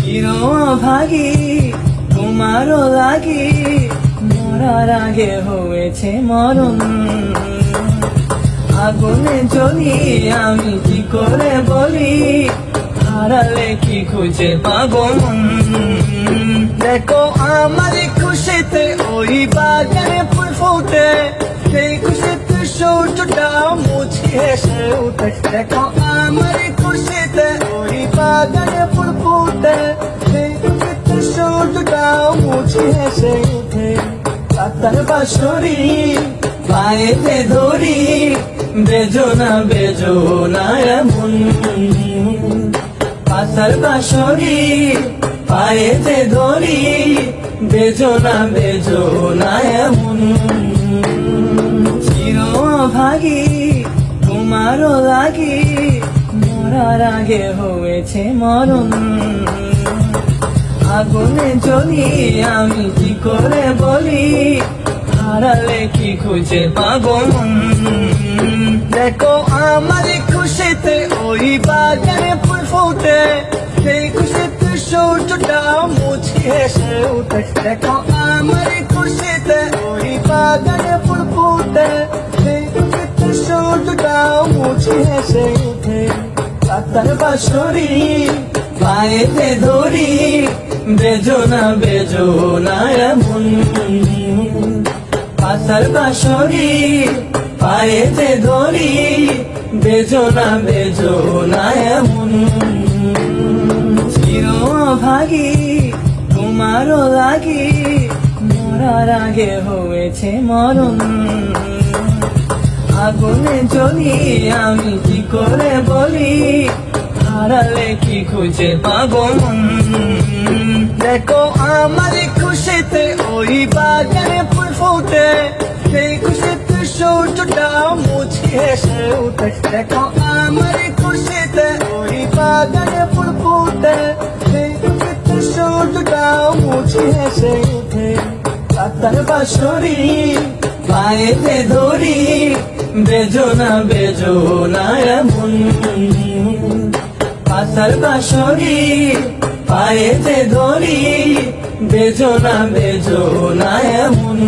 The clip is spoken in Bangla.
চিরভাগী তোমারও লাগি, মরার আগে হয়েছে মরণ। আগুনে জ্বলি আমি কি করে বলি, হারালে কি খুঁজে পাবো মন। দেখো আমার খুশিতে ওই বাগানে ফুল ফোটে, সেই খুশিতে সূর্যটা মুছে হেসে উঠে। দেখো আমার খুশিতে ওই বাগানে ফুল ফোটে, সেই খুশিতে সূর্যটা মুছে হেসে উঠে। পাতার বাঁশরি পায়েতে ধরি, বেজোনা বেজোনা এমন। পাতার বাঁশরি পায়েতে ধরি, বেজোনা বেজোনা এমন। চিরভাগী তোমারও লাগি, মরার আগে হয়েছে মরণ। আগুনে জ্বলি আমি কি করে বলি, হারালে কি খুঁজে পাবো মন। দেখো আমার খুশিতে ওই বাগানে ফুল ফোটে, সেই খুশিতে সূর্যটা মুছে হেসে উঠে। দেখো আমার খুশিতে ওই বাগানে ফুল ফোটে, সেই খুশিতে সূর্যটা মুছে হেসে উঠে। পাতার বাঁশরি পায়েতে ধরি, বেজোনা বেজোনা এমন। পাতার বাঁশরি পায়েতে ধরি, বেজোনা বেজোনা এমন। চিরভাগী তোমারও লাগি, মরার আগে হয়েছে মরণ। আগুনে জ্বলি আমি কি করে বলি, হারালে কি খুঁজে পাবো মন। দেখো আমার খুশিতে ওই বাগানে ফুল ফোটে, সেই খুশিতে সূর্যটা মুছে হেসে উঠে। দেখো আমার খুশিতে ওই বাগানে ফুল ফোটে, সেই খুশিতে সূর্যটা মুছে হেসে উঠে। পাতার বাঁশরি পায়েতে ধরি, বেজোনা বেজোনা এমন। পাতার বাঁশরি পায়েতে ধরি, বেজোনা বেজোনা এমন।